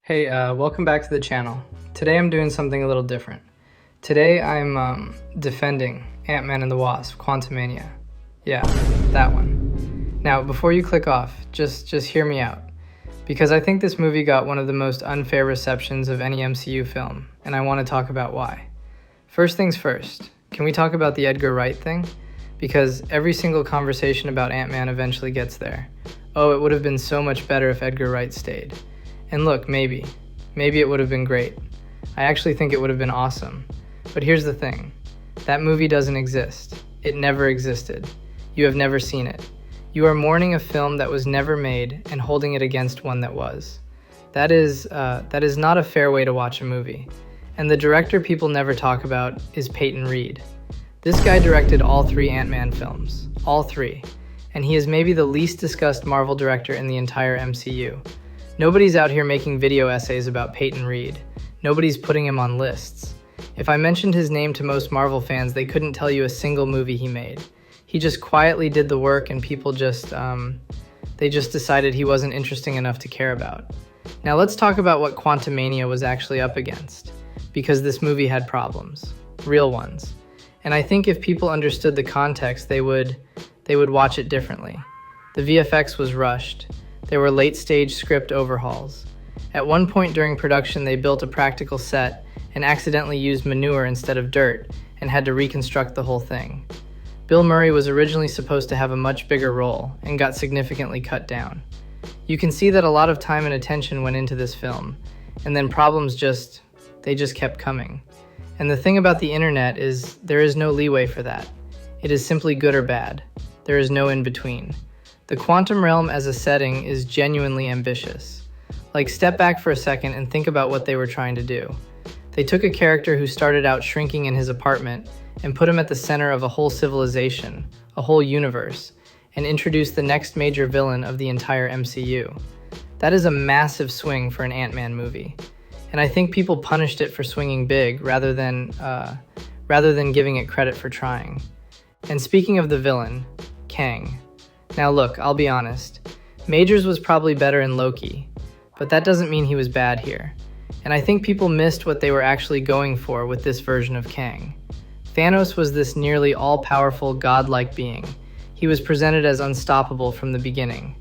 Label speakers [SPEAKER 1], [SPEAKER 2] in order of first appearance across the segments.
[SPEAKER 1] Hey, welcome back to the channel. Today I'm doing something a little different. Today I'm defending Ant-Man and the Wasp, Quantumania. Yeah, that one. Now, before you click off, just hear me out. Because I think this movie got one of the most unfair receptions of any MCU film, and I want to talk about why. First things first, can we talk about the Edgar Wright thing? Because every single conversation about Ant-Man eventually gets there. Oh, it would have been so much better if Edgar Wright stayed. And look, maybe it would have been great. I actually think it would have been awesome. But here's the thing. That movie doesn't exist. It never existed. You have never seen it. You are mourning a film that was never made and holding it against one that was. That is not a fair way to watch a movie. And the director people never talk about is Peyton Reed. This guy directed all 3 Ant-Man films. All 3. And he is maybe the least discussed Marvel director in the entire MCU. Nobody's out here making video essays about Peyton Reed. Nobody's putting him on lists. If I mentioned his name to most Marvel fans, they couldn't tell you a single movie he made. He just quietly did the work and people just decided he wasn't interesting enough to care about. Now let's talk about what Quantumania was actually up against, because this movie had problems. Real ones. And I think if people understood the context, they would watch it differently. The VFX was rushed. There were late-stage script overhauls. At one point during production, they built a practical set and accidentally used manure instead of dirt and had to reconstruct the whole thing. Bill Murray was originally supposed to have a much bigger role and got significantly cut down. You can see that a lot of time and attention went into this film, and then problems just kept coming. And the thing about the internet is there is no leeway for that. It is simply good or bad. There is no in between. The quantum realm as a setting is genuinely ambitious. Like, step back for a second and think about what they were trying to do. They took a character who started out shrinking in his apartment and put him at the center of a whole civilization, a whole universe, and introduced the next major villain of the entire MCU. That is a massive swing for an Ant-Man movie. And I think people punished it for swinging big rather than giving it credit for trying. And speaking of the villain, Kang. Now look, I'll be honest. Majors was probably better in Loki, but that doesn't mean he was bad here. And I think people missed what they were actually going for with this version of Kang. Thanos was this nearly all-powerful, godlike being. He was presented as unstoppable from the beginning.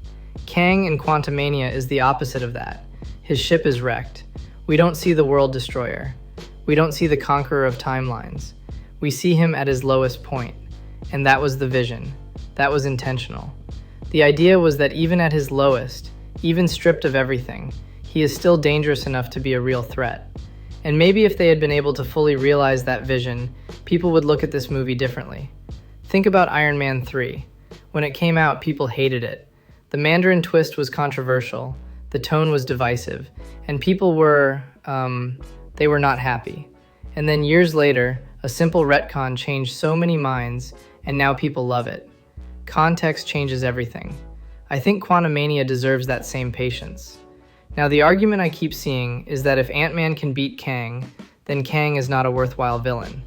[SPEAKER 1] Kang in Quantumania is the opposite of that. His ship is wrecked. We don't see the world destroyer. We don't see the conqueror of timelines. We see him at his lowest point. And that was the vision. That was intentional. The idea was that even at his lowest, even stripped of everything, he is still dangerous enough to be a real threat. And maybe if they had been able to fully realize that vision, people would look at this movie differently. Think about Iron Man 3. When it came out, people hated it. The Mandarin twist was controversial, the tone was divisive, and people were not happy. And then years later, a simple retcon changed so many minds, and now people love it. Context changes everything. I think Quantumania deserves that same patience. Now, the argument I keep seeing is that if Ant-Man can beat Kang, then Kang is not a worthwhile villain.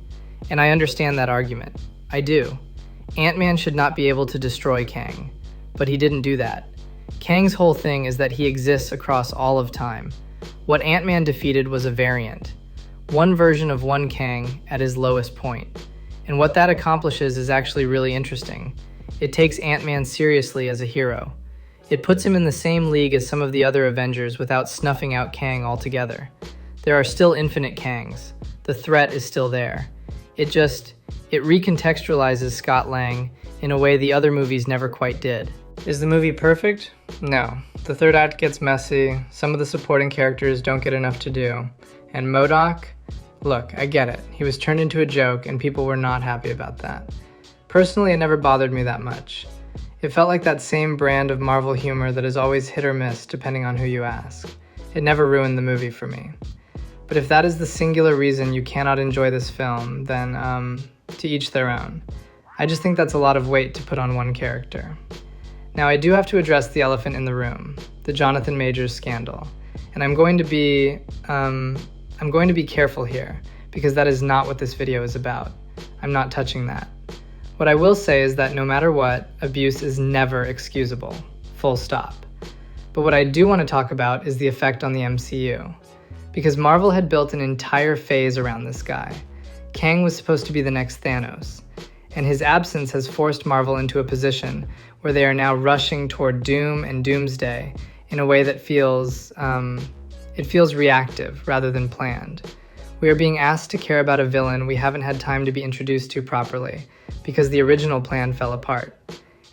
[SPEAKER 1] And I understand that argument. I do. Ant-Man should not be able to destroy Kang. But he didn't do that. Kang's whole thing is that he exists across all of time. What Ant-Man defeated was a variant. One version of one Kang at his lowest point. And what that accomplishes is actually really interesting. It takes Ant-Man seriously as a hero. It puts him in the same league as some of the other Avengers without snuffing out Kang altogether. There are still infinite Kangs. The threat is still there. It recontextualizes Scott Lang in a way the other movies never quite did. Is the movie perfect? No. The third act gets messy, some of the supporting characters don't get enough to do. And MODOK? Look, I get it. He was turned into a joke and people were not happy about that. Personally, it never bothered me that much. It felt like that same brand of Marvel humor that is always hit or miss depending on who you ask. It never ruined the movie for me. But if that is the singular reason you cannot enjoy this film, then to each their own. I just think that's a lot of weight to put on one character. Now, I do have to address the elephant in the room, the Jonathan Majors scandal. And I'm going to be careful here, because that is not what this video is about. I'm not touching that. What I will say is that no matter what, abuse is never excusable. Full stop. But what I do want to talk about is the effect on the MCU. Because Marvel had built an entire phase around this guy. Kang was supposed to be the next Thanos, and his absence has forced Marvel into a position where they are now rushing toward Doom and Doomsday in a way that feels reactive rather than planned. We are being asked to care about a villain we haven't had time to be introduced to properly, because the original plan fell apart.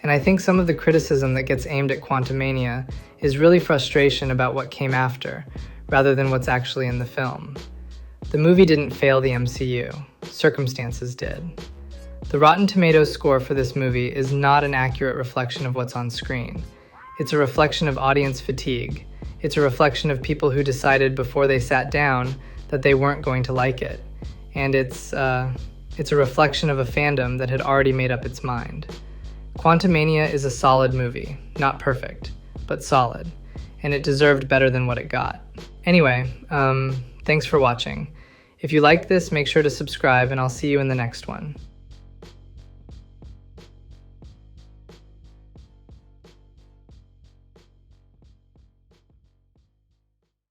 [SPEAKER 1] And I think some of the criticism that gets aimed at Quantumania is really frustration about what came after, rather than what's actually in the film. The movie didn't fail the MCU, circumstances did. The Rotten Tomatoes score for this movie is not an accurate reflection of what's on screen. It's a reflection of audience fatigue. It's a reflection of people who decided before they sat down that they weren't going to like it. And it's a reflection of a fandom that had already made up its mind. Quantumania is a solid movie, not perfect, but solid, and it deserved better than what it got. Anyway, thanks for watching. If you liked this, make sure to subscribe, and I'll see you in the next one.